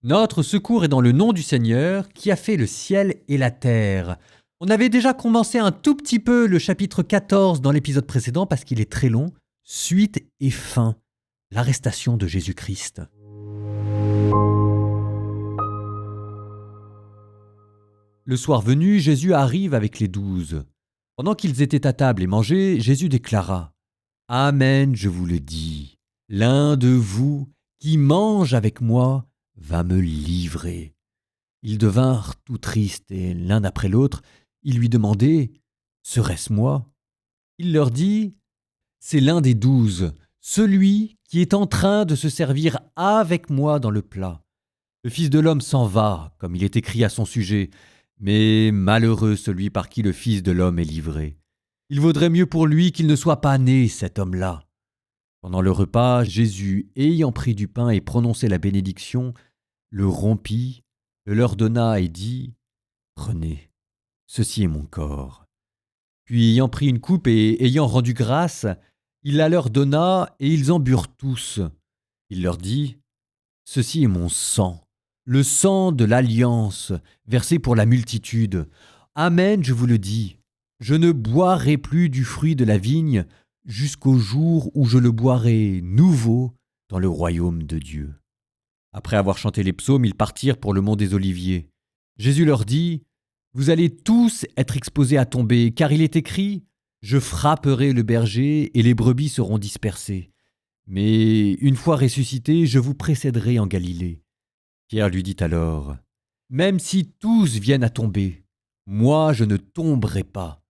Notre secours est dans le nom du Seigneur qui a fait le ciel et la terre. On avait déjà commencé un tout petit peu le chapitre 14 dans l'épisode précédent parce qu'il est très long. Suite et fin, l'arrestation de Jésus-Christ. Le soir venu, Jésus arrive avec les 12. Pendant qu'ils étaient à table et mangeaient, Jésus déclara : « Amen, je vous le dis, l'un de vous qui mange avec moi va me livrer. » Ils devinrent tout tristes et l'un après l'autre, ils lui demandaient : « Serait-ce moi ?» Il leur dit : « C'est l'un des 12, celui qui est en train de se servir avec moi dans le plat. Le Fils de l'homme s'en va, comme il est écrit à son sujet, mais malheureux celui par qui le Fils de l'homme est livré. Il vaudrait mieux pour lui qu'il ne soit pas né, cet homme-là. » Pendant le repas, Jésus, ayant pris du pain et prononcé la bénédiction, le rompit, le leur donna et dit : « Prenez, ceci est mon corps. » Puis ayant pris une coupe et ayant rendu grâce, il la leur donna et ils en burent tous. Il leur dit : « Ceci est mon sang, le sang de l'alliance, versé pour la multitude. Amen, je vous le dis, je ne boirai plus du fruit de la vigne jusqu'au jour où je le boirai nouveau dans le royaume de Dieu. » Après avoir chanté les psaumes, ils partirent pour le mont des Oliviers. Jésus leur dit : « Vous allez tous être exposés à tomber, car il est écrit : Je frapperai le berger et les brebis seront dispersées. Mais une fois ressuscité, je vous précéderai en Galilée. » Pierre lui dit alors : « Même si tous viennent à tomber, moi je ne tomberai pas. »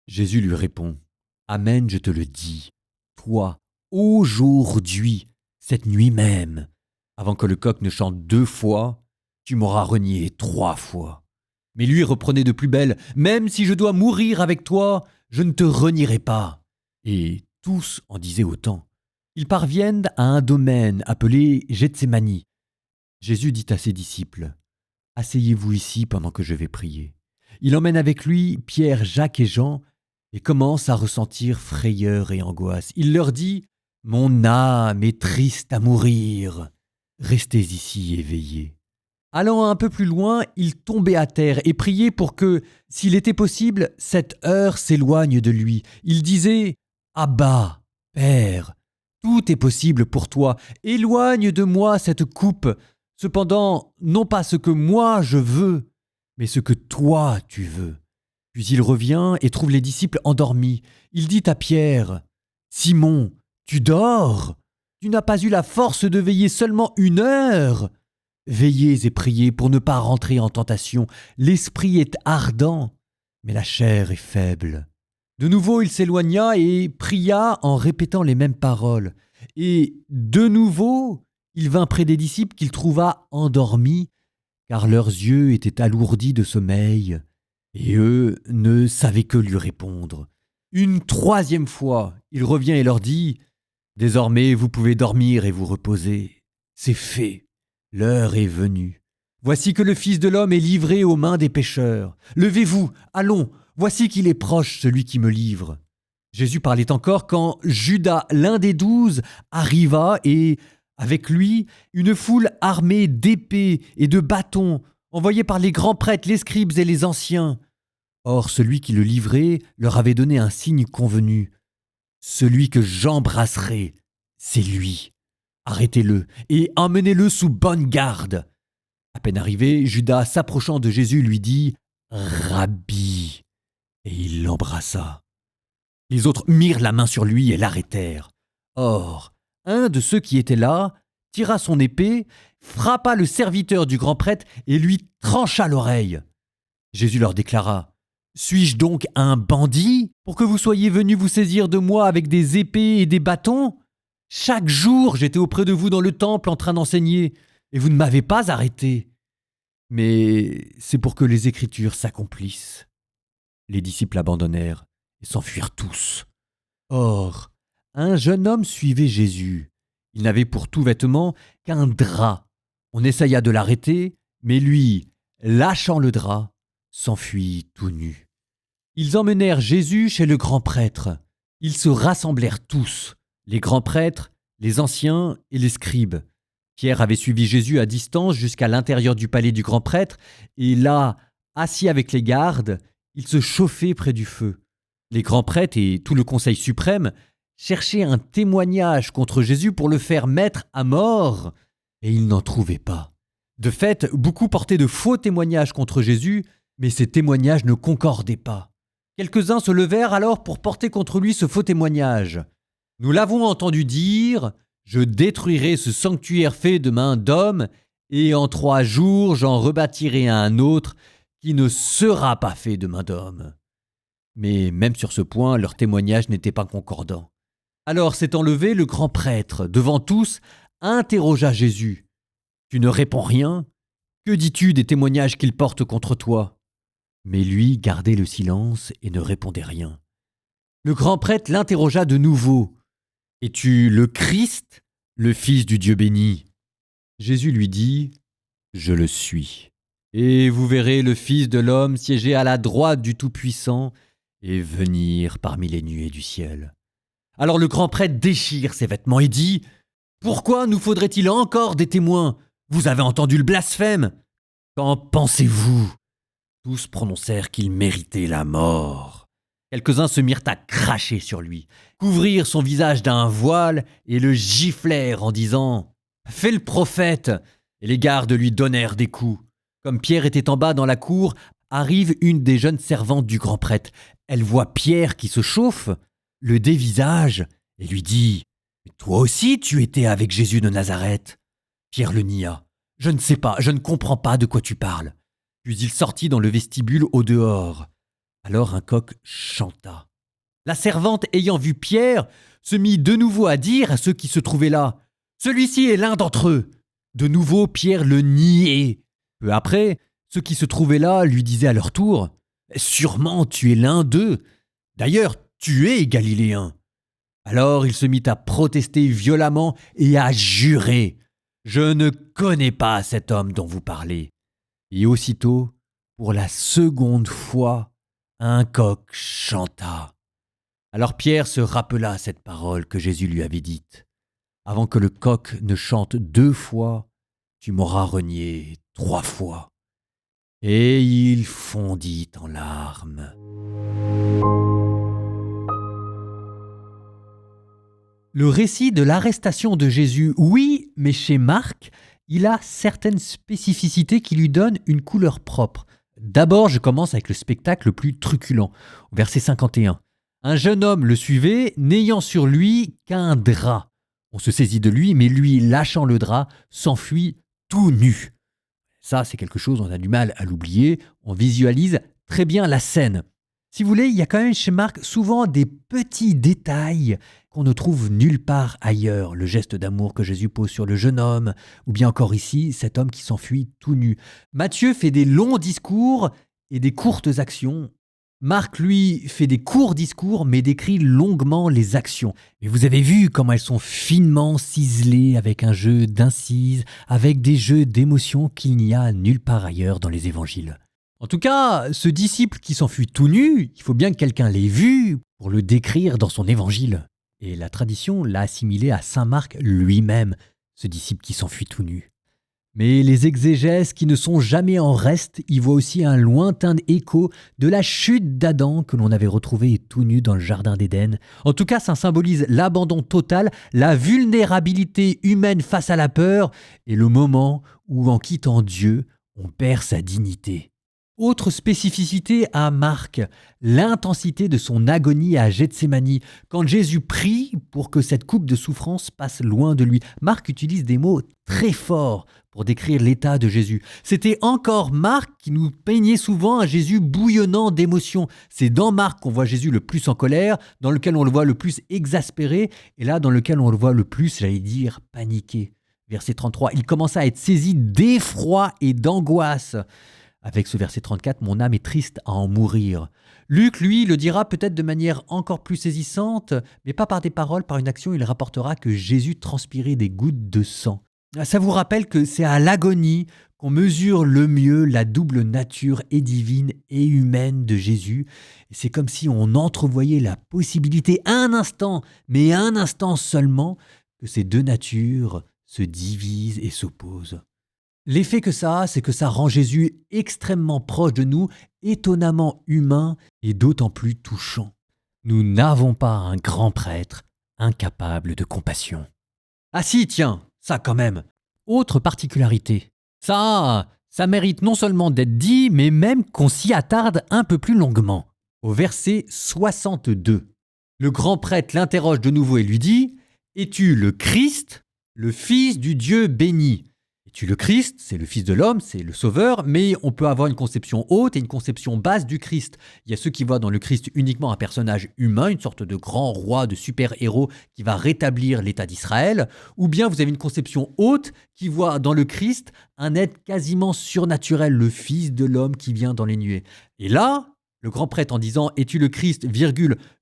Jésus lui répond : « Amen, je te le dis, toi, aujourd'hui, cette nuit même, avant que le coq ne chante 2 fois, tu m'auras renié 3 fois. » Mais lui reprenait de plus belle : « Même si je dois mourir avec toi, je ne te renierai pas. » Et tous en disaient autant. Ils parviennent à un domaine appelé Gethsémani. Jésus dit à ses disciples : « Asseyez-vous ici pendant que je vais prier. » Il emmène avec lui Pierre, Jacques et Jean et commence à ressentir frayeur et angoisse. Il leur dit : « Mon âme est triste à mourir. Restez ici et veillez. » Allant un peu plus loin, il tombait à terre et priait pour que, s'il était possible, cette heure s'éloigne de lui. Il disait : « Abba, Père, tout est possible pour toi. Éloigne de moi cette coupe. Cependant, non pas ce que moi je veux, mais ce que toi tu veux. » Puis il revient et trouve les disciples endormis. Il dit à Pierre : « Simon, tu dors ? Tu n'as pas eu la force de veiller seulement 1 heure ? Veillez et priez pour ne pas rentrer en tentation. L'esprit est ardent, mais la chair est faible. » De nouveau, il s'éloigna et pria en répétant les mêmes paroles. Et de nouveau, il vint près des disciples qu'il trouva endormis, car leurs yeux étaient alourdis de sommeil, et eux ne savaient que lui répondre. Une 3e fois, il revient et leur dit : « Désormais, vous pouvez dormir et vous reposer. C'est fait. L'heure est venue. Voici que le Fils de l'homme est livré aux mains des pécheurs. Levez-vous, allons, voici qu'il est proche, celui qui me livre. » Jésus parlait encore quand Judas, l'un des 12, arriva et, avec lui, une foule armée d'épées et de bâtons, envoyée par les grands prêtres, les scribes et les anciens. Or, celui qui le livrait leur avait donné un signe convenu. « Celui que j'embrasserai, c'est lui. Arrêtez-le et emmenez-le sous bonne garde. » À peine arrivé, Judas, s'approchant de Jésus, lui dit : « Rabbi !» Et il l'embrassa. Les autres mirent la main sur lui et l'arrêtèrent. Or, un de ceux qui étaient là tira son épée, frappa le serviteur du grand prêtre et lui trancha l'oreille. Jésus leur déclara : « Suis-je donc un bandit pour que vous soyez venus vous saisir de moi avec des épées et des bâtons ? Chaque jour, j'étais auprès de vous dans le temple en train d'enseigner, et vous ne m'avez pas arrêté. Mais c'est pour que les Écritures s'accomplissent. » Les disciples abandonnèrent et s'enfuirent tous. Or, un jeune homme suivait Jésus. Il n'avait pour tout vêtement qu'un drap. On essaya de l'arrêter, mais lui, lâchant le drap, s'enfuit tout nu. Ils emmenèrent Jésus chez le grand prêtre. Ils se rassemblèrent tous, les grands prêtres, les anciens et les scribes. Pierre avait suivi Jésus à distance jusqu'à l'intérieur du palais du grand prêtre, et là, assis avec les gardes, il se chauffait près du feu. Les grands prêtres et tout le conseil suprême cherchaient un témoignage contre Jésus pour le faire mettre à mort, et ils n'en trouvaient pas. De fait, beaucoup portaient de faux témoignages contre Jésus, mais ces témoignages ne concordaient pas. Quelques-uns se levèrent alors pour porter contre lui ce faux témoignage. « Nous l'avons entendu dire, je détruirai ce sanctuaire fait de main d'homme, et en 3 jours j'en rebâtirai un autre qui ne sera pas fait de main d'homme. » Mais même sur ce point, leur témoignage n'était pas concordant. Alors s'étant levé, le grand prêtre, devant tous, interrogea Jésus. « Tu ne réponds rien? Que dis-tu des témoignages qu'ils portent contre toi ?» Mais lui gardait le silence et ne répondait rien. Le grand prêtre l'interrogea de nouveau. « Es-tu le Christ, le Fils du Dieu béni ?» Jésus lui dit « Je le suis. Et vous verrez le Fils de l'homme siéger à la droite du Tout-Puissant et venir parmi les nuées du ciel. » Alors le grand prêtre déchire ses vêtements et dit « Pourquoi nous faudrait-il encore des témoins? Vous avez entendu le blasphème. Qu'en pensez-vous » Tous prononcèrent qu'il méritait la mort. Quelques-uns se mirent à cracher sur lui, couvrirent son visage d'un voile et le giflèrent en disant « Fais le prophète !» Et les gardes lui donnèrent des coups. Comme Pierre était en bas dans la cour, arrive une des jeunes servantes du grand prêtre. Elle voit Pierre qui se chauffe, le dévisage et lui dit « Toi aussi tu étais avec Jésus de Nazareth ?» Pierre le nia. « Je ne sais pas, je ne comprends pas de quoi tu parles. » Puis il sortit dans le vestibule au dehors. Alors un coq chanta. La servante, ayant vu Pierre, se mit de nouveau à dire à ceux qui se trouvaient là « Celui-ci est l'un d'entre eux !» De nouveau, Pierre le niait. Peu après, ceux qui se trouvaient là lui disaient à leur tour « Sûrement tu es l'un d'eux. D'ailleurs, tu es galiléen. » Alors il se mit à protester violemment et à jurer « Je ne connais pas cet homme dont vous parlez. » Et aussitôt, pour la seconde fois, un coq chanta. Alors Pierre se rappela cette parole que Jésus lui avait dite. « Avant que le coq ne chante 2 fois, tu m'auras renié 3 fois. » Et il fondit en larmes. Le récit de l'arrestation de Jésus, oui, mais chez Marc, il a certaines spécificités qui lui donnent une couleur propre. D'abord, je commence avec le spectacle le plus truculent, au verset 51. Un jeune homme le suivait, n'ayant sur lui qu'un drap. On se saisit de lui, mais lui, lâchant le drap, s'enfuit tout nu. Ça, c'est quelque chose, on a du mal à l'oublier, on visualise très bien la scène. Si vous voulez, il y a quand même chez Marc souvent des petits détails qu'on ne trouve nulle part ailleurs. Le geste d'amour que Jésus pose sur le jeune homme, ou bien encore ici, cet homme qui s'enfuit tout nu. Matthieu fait des longs discours et des courtes actions. Marc, lui, fait des courts discours, mais décrit longuement les actions. Et vous avez vu comment elles sont finement ciselées avec un jeu d'incises, avec des jeux d'émotions qu'il n'y a nulle part ailleurs dans les évangiles. En tout cas, ce disciple qui s'enfuit tout nu, il faut bien que quelqu'un l'ait vu pour le décrire dans son évangile. Et la tradition l'a assimilé à saint Marc lui-même, ce disciple qui s'enfuit tout nu. Mais les exégèses qui ne sont jamais en reste y voient aussi un lointain écho de la chute d'Adam que l'on avait retrouvé tout nu dans le jardin d'Éden. En tout cas, ça symbolise l'abandon total, la vulnérabilité humaine face à la peur et le moment où, en quittant Dieu, on perd sa dignité. Autre spécificité à Marc, l'intensité de son agonie à Gethsémani, quand Jésus prie pour que cette coupe de souffrance passe loin de lui. Marc utilise des mots très forts pour décrire l'état de Jésus. C'était encore Marc qui nous peignait souvent un Jésus bouillonnant d'émotions. C'est dans Marc qu'on voit Jésus le plus en colère, dans lequel on le voit le plus exaspéré, et là dans lequel on le voit le plus, j'allais dire, paniqué. Verset 33, il commença à être saisi d'effroi et d'angoisse. Avec ce verset 34, « Mon âme est triste à en mourir ». Luc, lui, le dira peut-être de manière encore plus saisissante, mais pas par des paroles, par une action, il rapportera que Jésus transpirait des gouttes de sang. Ça vous rappelle que c'est à l'agonie qu'on mesure le mieux la double nature et divine et humaine de Jésus. C'est comme si on entrevoyait la possibilité, un instant, mais un instant seulement, que ces deux natures se divisent et s'opposent. L'effet que ça a, c'est que ça rend Jésus extrêmement proche de nous, étonnamment humain et d'autant plus touchant. Nous n'avons pas un grand prêtre incapable de compassion. Ah si, tiens, ça quand même. Autre particularité. Ça mérite non seulement d'être dit, mais même qu'on s'y attarde un peu plus longuement. Au verset 62, le grand prêtre l'interroge de nouveau et lui dit « Es-tu le Christ, le Fils du Dieu béni ?» Es-tu le Christ, c'est le Fils de l'homme, c'est le Sauveur, mais on peut avoir une conception haute et une conception basse du Christ. Il y a ceux qui voient dans le Christ uniquement un personnage humain, une sorte de grand roi, de super-héros qui va rétablir l'État d'Israël, ou bien vous avez une conception haute qui voit dans le Christ un être quasiment surnaturel, le Fils de l'homme qui vient dans les nuées. Et là, le grand prêtre en disant « Es-tu le Christ,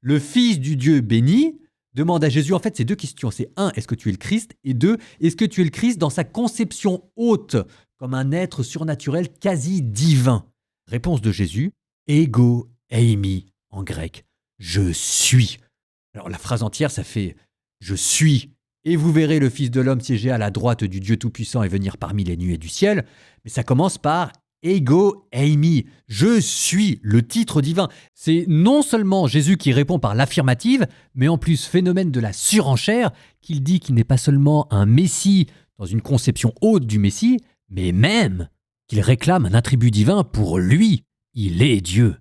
le Fils du Dieu béni ?» demande à Jésus, en fait, c'est deux questions. C'est un, est-ce que tu es le Christ? Et deux, est-ce que tu es le Christ dans sa conception haute, comme un être surnaturel quasi divin? Réponse de Jésus, ego eimi en grec, je suis. Alors la phrase entière, ça fait je suis. Et vous verrez le Fils de l'homme siéger à la droite du Dieu Tout-Puissant et venir parmi les nuées du ciel. Mais ça commence par ego eimi, je suis, le titre divin. C'est non seulement Jésus qui répond par l'affirmative, mais en plus phénomène de la surenchère, qu'il dit qu'il n'est pas seulement un Messie dans une conception haute du Messie, mais même qu'il réclame un attribut divin pour lui. Il est Dieu.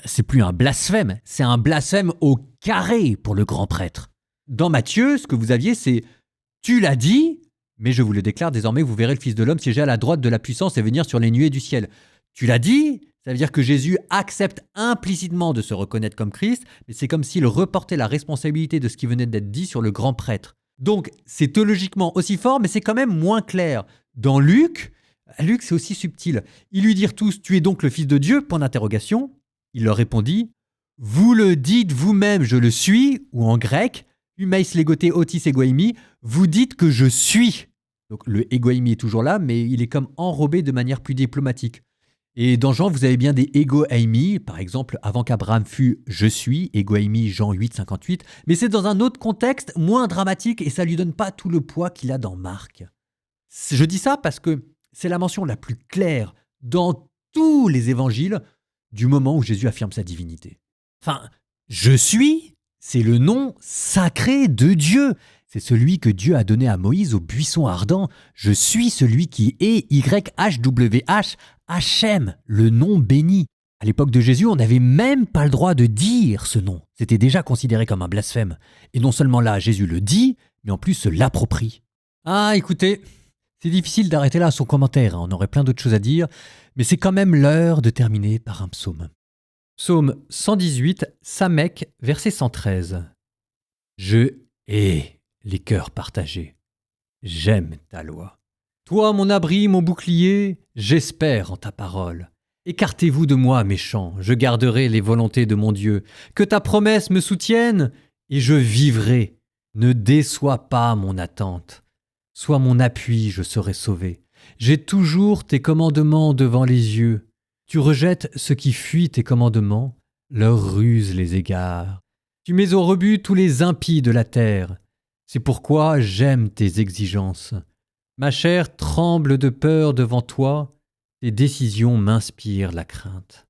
C'est plus un blasphème, c'est un blasphème au carré pour le grand prêtre. Dans Matthieu, ce que vous aviez, c'est « tu l'as dit », mais je vous le déclare, désormais, vous verrez le Fils de l'homme siéger à la droite de la puissance et venir sur les nuées du ciel. Tu l'as dit, ça veut dire que Jésus accepte implicitement de se reconnaître comme Christ, mais c'est comme s'il reportait la responsabilité de ce qui venait d'être dit sur le grand prêtre. Donc, c'est théologiquement aussi fort, mais c'est quand même moins clair. Dans Luc, c'est aussi subtil. Ils lui dirent tous, tu es donc le Fils de Dieu, point d'interrogation. Il leur répondit, vous le dites vous-même, je le suis, ou en grec, Humeis legote otis egoimi, vous dites que je suis. Donc le egoimi est toujours là, mais il est comme enrobé de manière plus diplomatique. Et dans Jean, vous avez bien des ego-eimi, par exemple, avant qu'Abraham fût je suis, ego-eimi, Jean 8, 58, mais c'est dans un autre contexte, moins dramatique, et ça lui donne pas tout le poids qu'il a dans Marc. Je dis ça parce que c'est la mention la plus claire dans tous les évangiles du moment où Jésus affirme sa divinité. Enfin, je suis, c'est le nom sacré de Dieu. C'est celui que Dieu a donné à Moïse au buisson ardent. Je suis celui qui est YHWH, Hachem, le nom béni. À l'époque de Jésus, on n'avait même pas le droit de dire ce nom. C'était déjà considéré comme un blasphème. Et non seulement là, Jésus le dit, mais en plus se l'approprie. Ah, écoutez, c'est difficile d'arrêter là son commentaire. On aurait plein d'autres choses à dire, mais c'est quand même l'heure de terminer par un psaume. Psaume 118, Samek, verset 113. Je hais les cœurs partagés. J'aime ta loi. Toi, mon abri, mon bouclier, j'espère en ta parole. Écartez-vous de moi, méchants, je garderai les volontés de mon Dieu. Que ta promesse me soutienne, et je vivrai. Ne déçois pas mon attente. Sois mon appui, je serai sauvé. J'ai toujours tes commandements devant les yeux. Tu rejettes ceux qui fuient tes commandements, leurs ruses les égarent. Tu mets au rebut tous les impies de la terre. C'est pourquoi j'aime tes exigences. Ma chair tremble de peur devant toi, tes décisions m'inspirent la crainte.